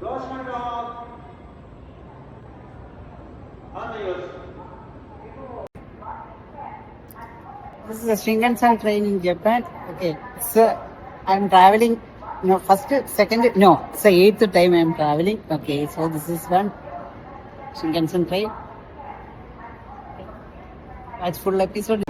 This is a Shinkansen train in Japan. Okay, so I'm traveling. No, first, second, no, it's the eighth time I'm traveling. Okay, so this is one Shinkansen train. Watch full episode.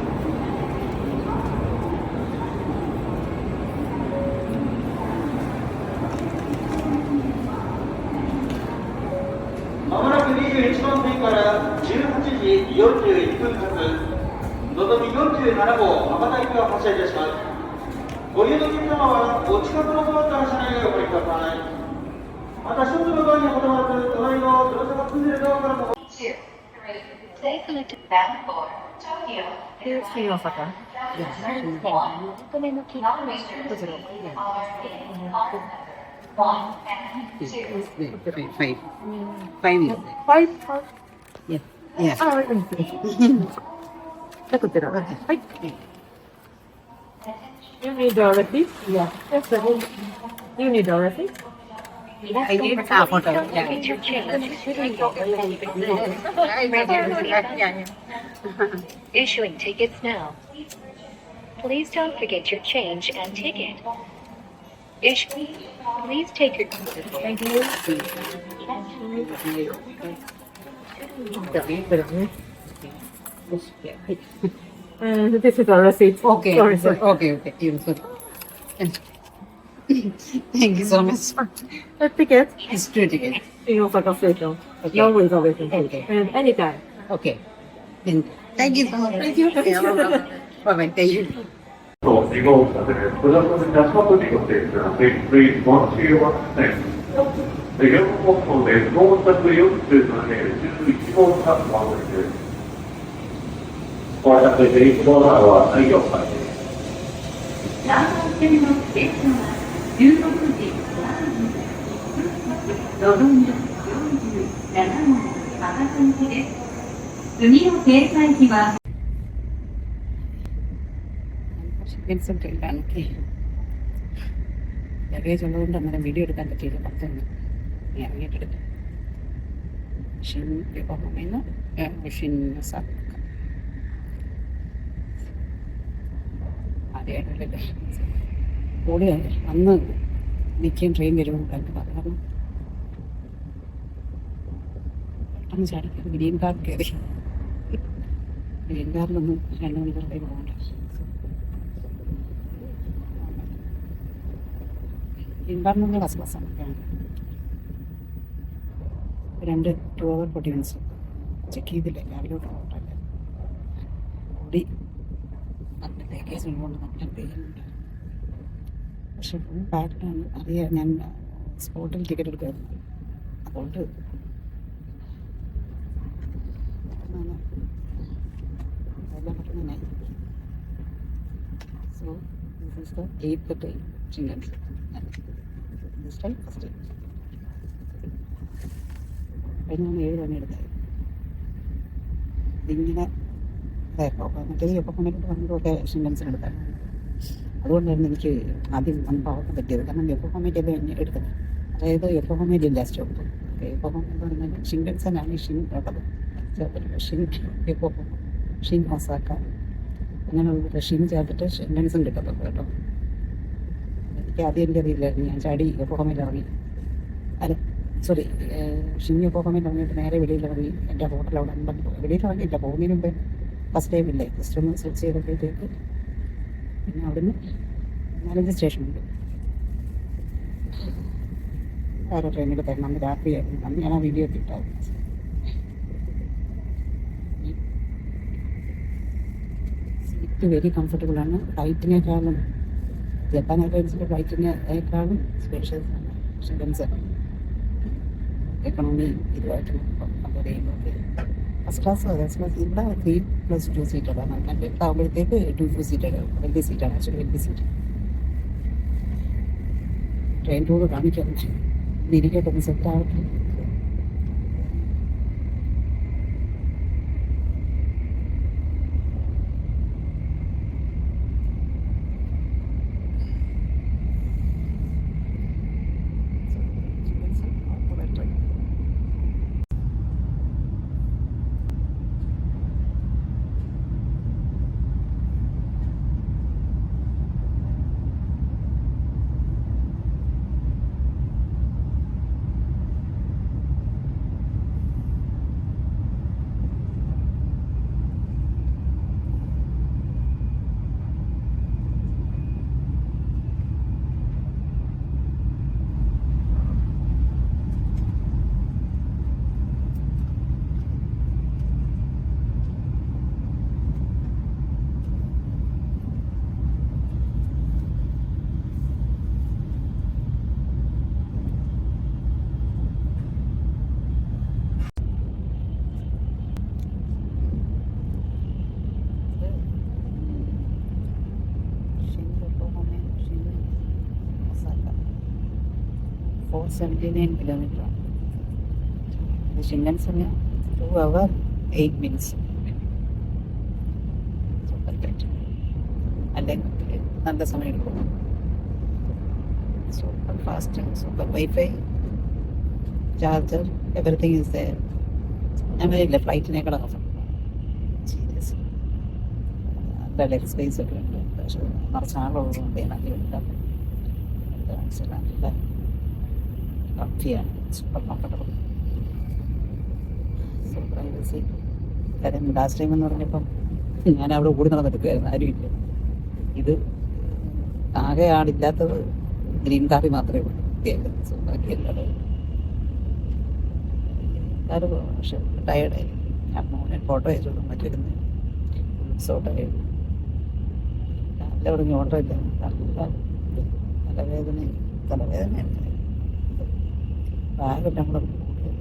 のぞみ47号博多行きが発車いたします。ご利用のお客様はお近くのドアから車内へお降りください。また一つのドアにこだわらず隣のぶら下がっているドアからも。You need a receipt? Yeah. Yes, sir. You need a receipt? I need a photo. Issuing tickets now. Please don't forget your change and ticket. Please take your. Thank you. And this is a receipt. Okay. Sorry, sir. Okay. Beautiful. Thank you so much. A ticket. It's 2 tickets. In Osaka Station. Okay. No reservation. Okay. And anytime. Okay. Then thank you so much. Thank you. Bye-bye. Thank you. So, you go, that's what we got there. Please, once you want to think. で、4号棟で、到着40のね、11号タップまで、到着11号タップはないよ、はい。南海線の列車は16時7分、のぞみ47号博多行きです。次の停車駅はShinkansen ട്രെയിനിലാണ്. Luggage ഉള്ളതുകൊണ്ട് അന്നേരം video എടുക്കാൻ പറ്റിയില്ല. പുറത്തുനിന്ന് ഇറങ്ങിയിട്ടെടുത്തു. Shin യോക്കോഹാമയിൽ നിന്ന് shin Osaka. ആദ്യമായിട്ടല്ലേ ഓടി അന്ന് നിൽക്കുകയും ട്രെയിൻ വരുമ്പോൾ കണ്ടു. അത് കാരണം പെട്ടെന്ന് ചാടി ഗ്രീൻ കാർ കയറി. ഗ്രീൻ കാറിലൊന്നും 2 മണിക്കൂറിലേക്ക് പോകണ്ട. ഇൻകാറിനുള്ള ഫസ്റ്റ് ക്ലാസ്സാണ്. 2 2 hour 40 minutes ചെക്ക് ചെയ്തില്ല. രാവിലെ ഓട്ടല്ല ഓടി. നല്ല പാക്കേജ് ഉള്ളതുകൊണ്ട് നല്ല പേരുണ്ട്. പക്ഷെ ഫുൾ പാക്ഡാണ്. അറിയാം, ഞാൻ സ്പോട്ടിൽ ടിക്കറ്റ് എടുക്കുമായിരുന്നു. അതുകൊണ്ട് എല്ലാം പെട്ടെന്ന്. So this is the 8th train Shinkansen. This time, first time. കഴിഞ്ഞ 7 മണി എടുത്തായിരുന്നു. ഇതിങ്ങനെ മറ്റേത് യോക്കോഹാമയിലോട്ട് വന്നതൊക്കെ Shinkansen എടുത്തായിരുന്നു. അതുകൊണ്ടായിരുന്നു എനിക്ക് ആദ്യം അനുഭവം പറ്റിയത്. കാരണം യോക്കോഹാമയിലല്ലേ എടുക്കുന്നത്. അതായത് യോക്കോഹാമയിലില്ല സ്റ്റോപ്പ്. യോക്കോഹാമ എന്ന് പറഞ്ഞാൽ Shinkansen ആണ്. ഷിൻ ഉള്ളത് ഷിൻ യോക്കോഹാമ, ഷിൻ ഒസാക്ക, അങ്ങനെയുള്ള ഷിൻ ചേർത്തിട്ട് Shinkansen കിട്ടത്തുള്ളൂ കേട്ടോ. എനിക്ക് ആദ്യം എനിക്കറിയില്ലായിരുന്നു. ഞാൻ ചാടി യോക്കോഹാമയിൽ ഇറങ്ങി. അല്ല സോറി, ഷിൻ യോക്കോഹാമയിൽ ഇറങ്ങിയിട്ട് നേരെ വെളിയിലിറങ്ങി. എൻ്റെ ഹോട്ടൽ അവിടെ വെളിയിൽ ഇറങ്ങിയില്ല. പോകുന്നതിന് മുമ്പേ ഫസ്റ്റ് ടൈം ഇല്ലേ, ജസ്റ്റ് ഒന്ന് സ്വിച്ച് ചെയ്തപ്പോഴത്തേക്ക് പിന്നെ അവിടുന്ന് 4-5 സ്റ്റേഷനുണ്ട്. വേറെ ട്രെയിനിൽ തരണം. അന്ന് രാത്രിയായിരുന്നു. അന്ന് ഞാൻ ആ വീഡിയോ ഒക്കെ ഇട്ടായിരുന്നു. സീറ്റ് വെരി കംഫർട്ടബിളാണ്. ഫ്ലൈറ്റിനേക്കാളും ജപ്പാൻ എയർലൈൻസിൻ്റെ ഫ്ലൈറ്റിനേക്കാളും സ്പേഷ്യസ് ആണ് Shinkansen. എക്കണോമി ഇതുമായിട്ട് കമ്പയർ ചെയ്യുമ്പോൾ ഫസ്റ്റ് ക്ലാസ് ഇവിടെ 3+2 സീറ്ററാണ്. മറ്റേ ആകുമ്പോഴത്തേക്ക് 2 സീറ്റഡ് വലിയ സീറ്റാണ്. ആക്ച്വലി വലിയ സീറ്റ്. ട്രെയിൻ ടൂർ കാണിക്കാൻ ഇരിക്കട്ടെ, സെറ്റ് ആവട്ടെ. 479 കിലോമീറ്ററാണ്. ഷിങ്കൻസന് 2 hours 8 minutes. Super flight. അല്ലെങ്കിൽ നല്ല സമയം എടുക്കും. Super fast, super wifi, charger, everything is there. ഞാൻ വരില്ല ഫ്ലൈറ്റിനേക്കാളും സീരിയസ്. നല്ല ലെഗ് സ്പേസ് ഒക്കെ ഉണ്ട്. പക്ഷേ നിറച്ച് ആളുള്ളതുകൊണ്ട് നല്ല ഉണ്ടാകും. നല്ല കംഫിയാണ്, സൂപ്പർ കംഫർട്ടബിൾ, സൂപ്പർ പ്രൈവസി. കാര്യം ലാസ്റ്റ് ടൈം എന്ന് പറഞ്ഞപ്പം ഞാൻ അവിടെ ഓടി നടന്നെടുക്കുമായിരുന്നു, ആരുമില്ല. ഇത് ആകെ ആളില്ലാത്തത് ഗ്രീൻ കാറി മാത്രമേ ഉള്ളൂ. സോ ബാക്കി എല്ലാവരും പക്ഷെ ടയേർഡായിരുന്നു. ഞാൻ മോനെ ഫോട്ടോ അയച്ചോളൂ മറ്റൊരുന്ന് സോ ടയേർഡ്. രാവിലെ തുടങ്ങി ഓട്ടോ ഇല്ല, നല്ല തലവേദന ബാഗെല്ലാം കൂടെ കൂടിയത്.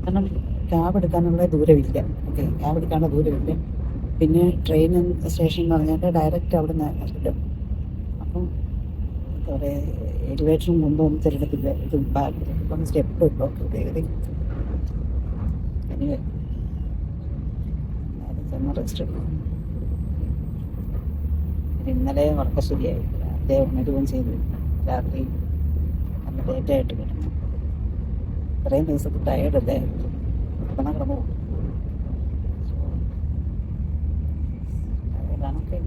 കാരണം ക്യാബ് എടുക്കാനുള്ള ദൂരമില്ല. ഓക്കെ, ക്യാബ് എടുക്കാനുള്ള ദൂരമില്ല. പിന്നെ ട്രെയിൻ സ്റ്റേഷൻ എന്ന് പറഞ്ഞാൽ ഡയറക്റ്റ് അവിടെ നിന്ന് കിട്ടും. അപ്പം എന്താ പറയുക, എലിവേറ്ററും കൊണ്ടൊന്നും തിരഞ്ഞെടുപ്പില്ല. ഇത് ബാഗ് ഇപ്പം സ്റ്റെപ്പ് ബ്ലോക്ക് ചെയ്ത് ചെന്ന് റെസ്റ്റ് എടുക്കും. ഇന്നലെ ഉറക്കം ശരിയായി. രാവിലെ ഉണരുകയും ചെയ്തു. രാത്രി നല്ല ലേറ്റായിട്ട് കിടന്നു. ഇത്രയും ദിവസത്തിൽ ടയേർഡല്ലേ, കിടന്നു. ടയേർഡാണൊക്കെ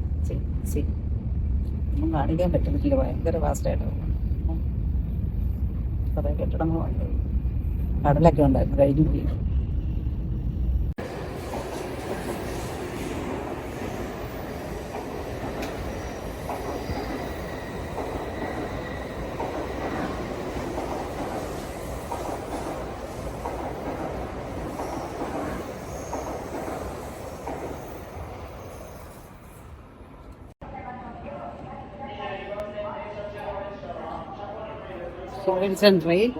ഒന്നും കാണിക്കാൻ പറ്റുന്നില്ല. ഭയങ്കര ഫാസ്റ്റായിട്ട് കുറേ കെട്ടിടങ്ങളുണ്ട്. കടലൊക്കെ ഉണ്ടായിരുന്നു, കഴിഞ്ഞു പോയി. Train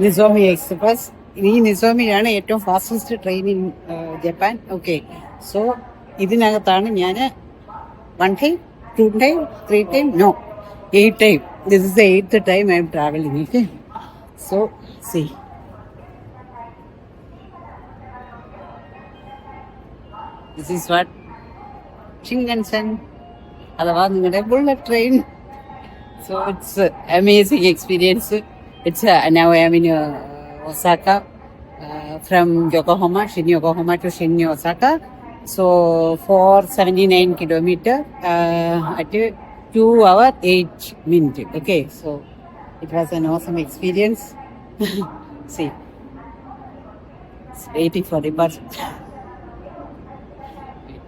Nozomi express. ഈ നിസോമിയാണ് ഏറ്റവും fastest train in Japan. Okay, so ഇതിനകത്താണ് ഞാൻ 1 time, 2 time, 3 time, no, 8 time. This is the 8th time I am traveling. Okay, so see. This is what Shinkansen, അഥവാ നിങ്ങളുടെ bullet train. So it's amazing experience. It's now I am in Osaka, from Yokohama, Shin Yokohama to Shin Osaka. So 479 kilometer at 2 hours 8 minutes. Okay, so it was an awesome experience. See, it's waiting for departure.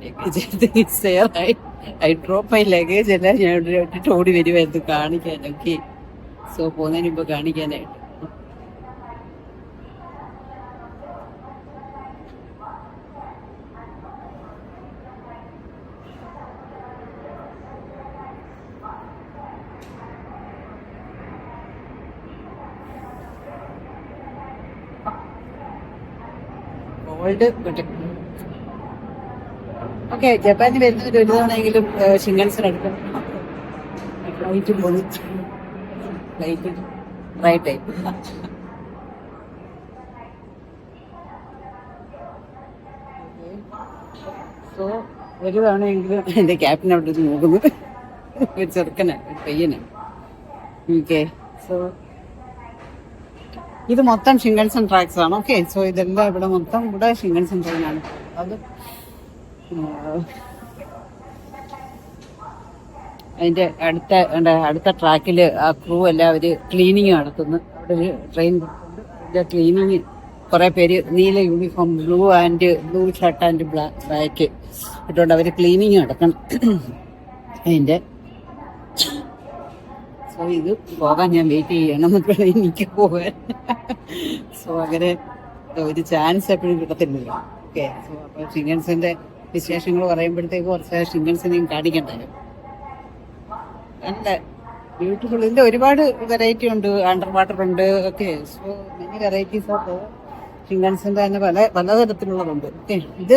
Everything is there. I drop my luggage എല്ലാം ഞാൻ ഇട്ടിട്ട് ഓടി വരുമായിരുന്നു കാണിക്കാൻ. Okay, so പോകുന്നതിന് മുമ്പ് കാണിക്കാനായിട്ട്. Okay, ജപ്പാനിൽ വരുന്നതിൽ ഒരു തവണയെങ്കിലും ഷിങ്കൻസൺ എടുക്കും. ഫ്ലൈറ്റ് പോയി, ഫ്ലൈറ്റ് റൈറ്റ് ടൈം. സോ ഒരു തവണയെങ്കിലും എൻ്റെ ക്യാപ്റ്റൻ അവിടെ നിന്ന് നോക്കുന്നത് ഒരു ചെറുക്കനാണ്, ഒരു പയ്യനാണ്. ഓക്കെ, സോ ഇത് മൊത്തം ഷിങ്കൻസൺ ട്രാക്സ് ആണ്. ഓക്കെ, സോ ഇതെല്ലാം ഇവിടെ മൊത്തം ഇവിടെ ഷിങ്കൻസൺ ട്രെയിനാണ്. അത് അതിൻ്റെ അടുത്ത ട്രാക്കിൽ ആ ക്രൂ എല്ലാവരും ക്ലീനിങ് നടത്തുന്നു. അവിടെ ഒരു ട്രെയിൻ അതിൻ്റെ ക്ലീനിങ് കുറേ പേര് നീല uniform, blue shirt and black ഇട്ടുകൊണ്ട് അവർ ക്ലീനിങ് നടക്കണം അതിൻ്റെ. സോ ഇത് പോകാൻ ഞാൻ വെയിറ്റ് ചെയ്യണം, എനിക്ക് പോകാൻ. സോ അങ്ങനെ ഒരു ചാൻസ് എപ്പോഴും കിട്ടത്തില്ലല്ലോ. ഓക്കെ, സോ അപ്പോൾ ഷിങ്കൻസൻ്റെ വിശേഷങ്ങൾ പറയുമ്പോഴത്തേക്ക് കുറച്ച് ഷിങ്കൻസനെയും കാണിക്കണ്ടല്ലോ. നല്ല ബ്യൂട്ടിഫുൾ. ഇതിൻ്റെ ഒരുപാട് വെറൈറ്റി ഉണ്ട്, അണ്ടർ വാട്ടർ ഉണ്ട്. Okay, so many varieties of ഷിങ്കൻസൻ്റെ തന്നെ പലതരത്തിലുള്ളതുണ്ട്. ഓക്കെ, ഇത്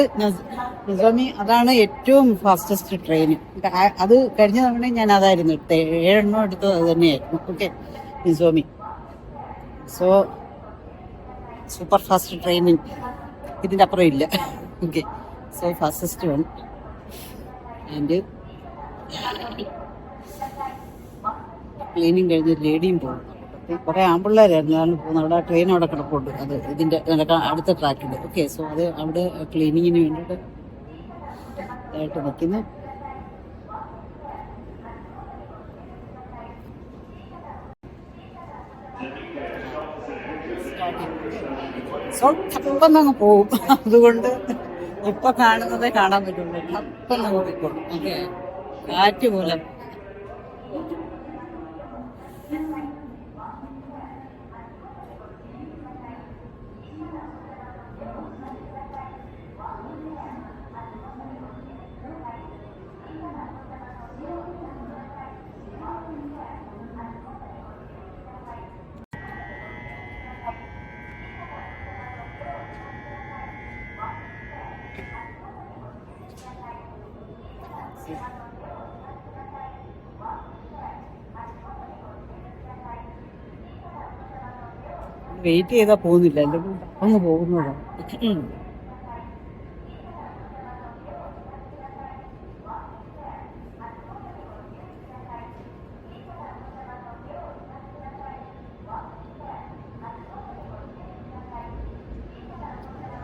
നിസോമി, അതാണ് ഏറ്റവും ഫാസ്റ്റസ്റ്റ് ട്രെയിൻ. അത് കഴിഞ്ഞ തവണ ഞാൻ അതായിരുന്നു എടുത്തത്, 7 എണ്ണം എടുത്തത് അത് തന്നെയായിരുന്നു. ഓക്കെ, നിസോമി. സോ സൂപ്പർ ഫാസ്റ്റ് ട്രെയിനിങ് ഇതിൻ്റെ അപ്പുറം ഇല്ല. Okay, so fastest one. And cleaning കഴിഞ്ഞ് ലേഡിയും പോകും. കുറേ ആമ്പിള്ളേരായിരുന്നു അതാണ് പോകുന്നത്. അവിടെ ട്രെയിൻ അവിടെ കിടപ്പുണ്ട്, അത് ഇതിൻ്റെ അടുത്ത ട്രാക്കിൽ. ഓക്കെ, സോ അത് അവിടെ ക്ലീനിങ്ങിന് വേണ്ടിയിട്ട് ആയിട്ട് നിൽക്കുന്നു. സോ അപ്പം അങ്ങ് പോവും. അതുകൊണ്ട് ഇപ്പൊ കാണുന്നതേ കാണാൻ പറ്റുള്ളൂ. അപ്പം അങ്ങ് പോയിക്കോളും. ഓക്കെ, കാറ്റ് പോലെ. വെയിറ്റ് ചെയ്താൽ പോകുന്നില്ല, എൻ്റെ അങ്ങ് പോകുന്നതാണ്.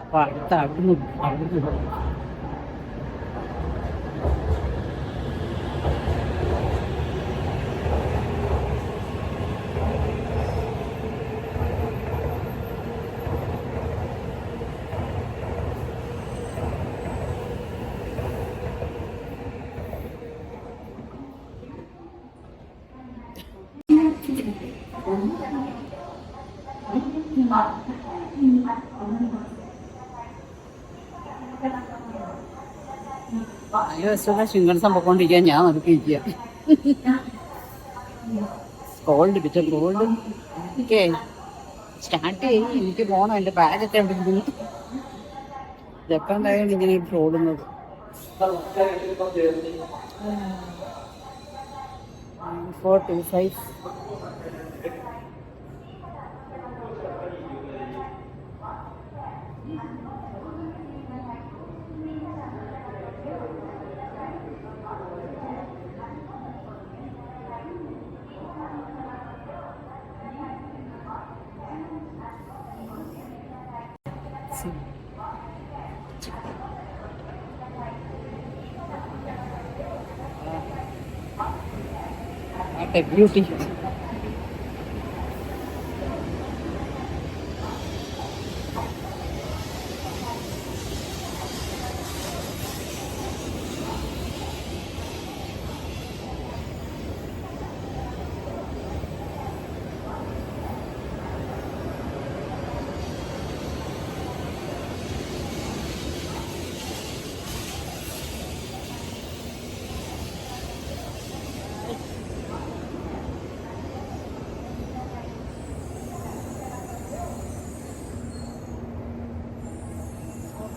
അപ്പൊ അവിടുന്ന് ശിങ്കൺസം പൊക്കോണ്ടിരിക്കാൻ ഞാൻ നടക്കിയിരിക്കുക. കോൾഡ് പിറ്റേ കോൾഡ്. ഓക്കെ, സ്റ്റാർട്ട് ചെയ്യും. എനിക്ക് പോകണം, എൻ്റെ ബാഗൊക്കെ എവിടെ ഇരിക്കുന്നു. ജപ്പാനായാണ് ഇങ്ങനെ ഇട്ട് ഓടുന്നത്. 425. What a beauty.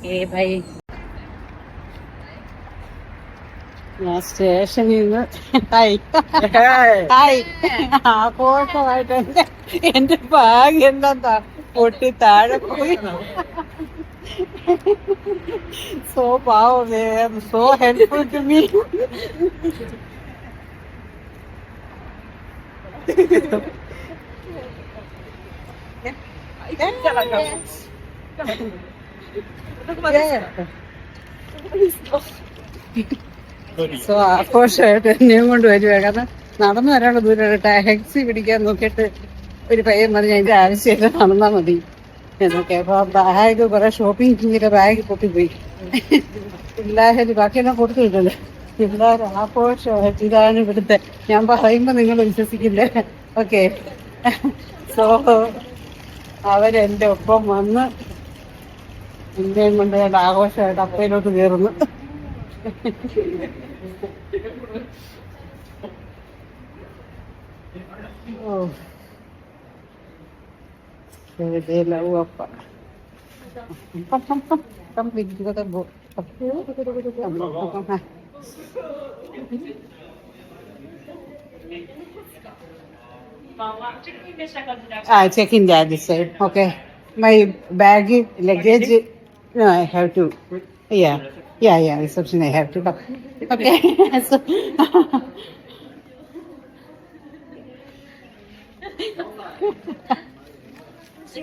Okay, bye. ഞാൻ സ്റ്റേഷനിൽ നിന്ന് ഹായ് ആഘോഷമായിട്ട് എന്റെ ബാഗ് എന്താ പൊട്ടി താഴെ പോയി. സോ പാവം, so helpful to me. So ആഘോഷമായിട്ട് എന്നെയും കൊണ്ട് വരുവാ. കാരണം നടന്നു വരാനുള്ള ദൂരം ടാക്സി പിടിക്കാൻ നോക്കിയിട്ട് ഒരു പയ്യൻ പറഞ്ഞ് അതിന്റെ ആവശ്യമില്ല, നടന്നാൽ മതി എന്നൊക്കെ. അപ്പൊ ബാഗ് കുറെ ഷോപ്പിംഗ് ചെയ്ത ബാഗ് പൊട്ടിപ്പോയി. പിള്ളേര് ബാക്കിയെല്ലാം കൊടുത്തു വിട്ടല്ലേ. പിള്ളേർ ആഘോഷമായിട്ട് ഇതാണ് ഇവിടുത്തെ. ഞാൻ പറയുമ്പോ നിങ്ങൾ വിശ്വസിക്കില്ലേ. ഓക്കെ, സോ അവരെന്റെ ഒപ്പം വന്ന് ഇന്ത്യയും കൊണ്ട് ഞാൻ ആഘോഷമായിട്ട് അപ്പയിലോട്ട് കയറുന്നു. ഓ അപ്പ Check-in yeah, this side. Okay. My bag, luggage. No, I have to. Yeah. Reception, I have to. Okay. So,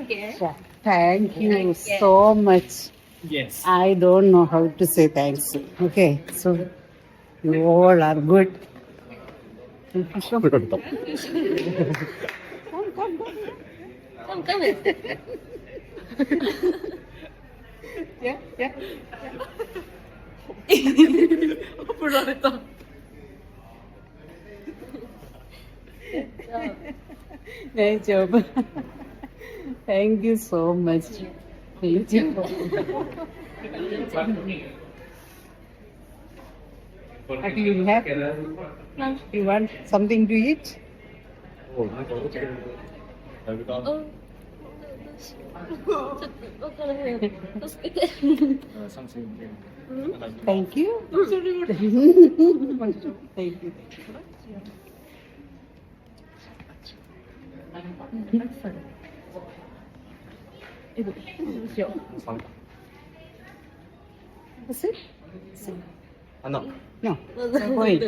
yeah. Thank you so much. Yes. I don't know how to say thanks. Okay. So, you all are good. Yeah. 불안했다. Nice job. Thank you so much. Thank you. What do you have? You want something to eat? Thank you. Thank you. That's it? No. Wait.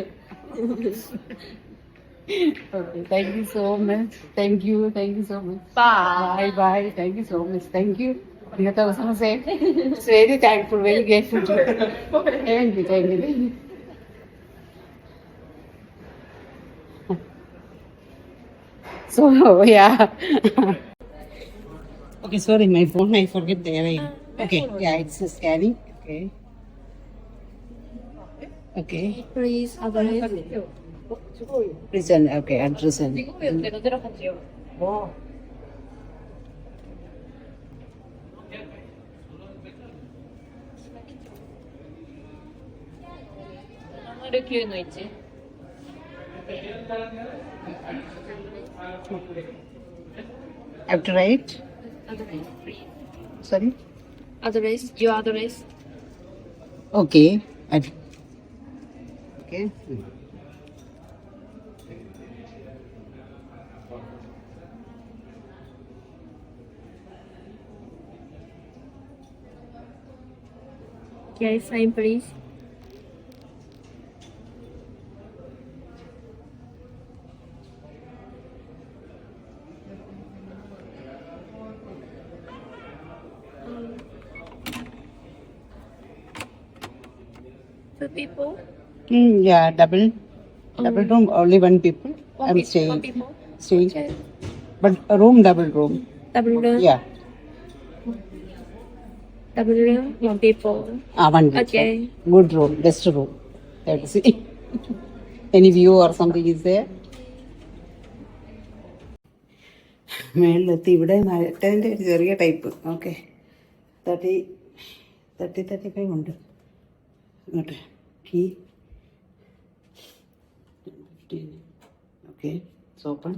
Okay, thank you so much. Thank you so much. Bye. Thank you so much. Thank you. You know what I was saying? It's very thankful, very grateful to you. Thank you. So, yeah. Okay, sorry, my phone, I forget the area. Okay, yeah, it's scanning. Okay. Please address. Listen, okay, address. 내가 내려갔지요. 하늘 기회는 있지. After right? Address. Sorry? Address. Your address. Okay. Okay. Yes, sign please. Two people. Yeah, double room, only one people. I'm One staying. people. Staying. Okay. But a room, double room. Double room. Yeah. Double room. One people. One people. Okay. Good room, best room. Let's see. Any view or something is there? മേളിലെത്തി ഇവിടെ മറ്റേതിൻ്റെ ഒരു ചെറിയ type okay 35 ഉണ്ട് ഇങ്ങോട്ട് key 15 okay open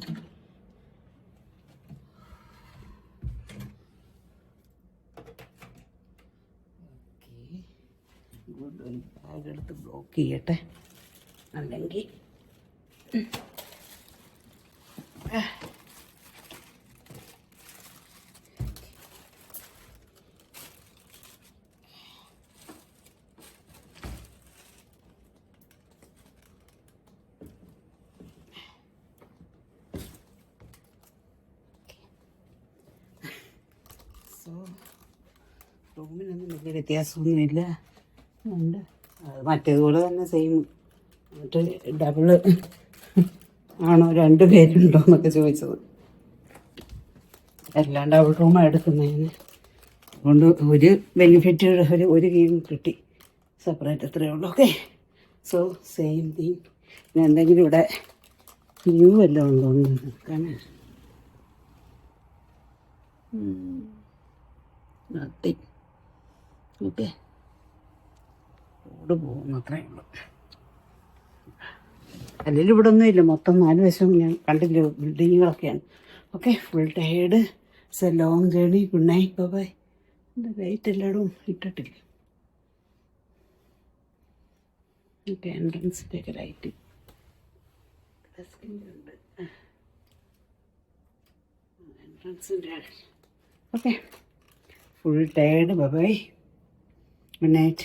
good ഒരു bag എടുത്ത് block ചെയ്യട്ടെ അല്ലെങ്കിൽ റൂമിനൊന്നും വലിയ വ്യത്യാസമൊന്നുമില്ല ഉണ്ട് മറ്റേതുപോലെ തന്നെ സെയിം മറ്റേ ഡബിള് ആണോ 2 പേരുണ്ടോ എന്നൊക്കെ ചോദിച്ചത് എല്ലാം ഡബിൾ റൂമാണ് എടുക്കുന്നതിന് അതുകൊണ്ട് ഒരു ബെനിഫിറ്റ് ഒരു ഗെയിം കിട്ടി സെപ്പറേറ്റ് അത്രയേ ഉള്ളൂ ഓക്കെ സോ സെയിം തിങ് പിന്നെ എന്തെങ്കിലും ഇവിടെ വ്യൂ എല്ലാം ഉണ്ടോ കാരണം നത്തിങ് ഓക്കെ റോഡ് പോകുന്നു അത്രയേ ഉള്ളൂ അല്ലെങ്കിൽ ഇവിടെ ഒന്നും ഇല്ല മൊത്തം 4 വശവും ഞാൻ കണ്ടില്ല ബിൽഡിങ്ങുകളൊക്കെയാണ് okay full tired it's a long journey good night bye light എല്ലായിടും ഇട്ടിട്ടില്ല ഓക്കെ എൻട്രൻസിൻ്റെയൊക്കെ ലൈറ്റ് ഉണ്ട് okay full tired. Bye good night.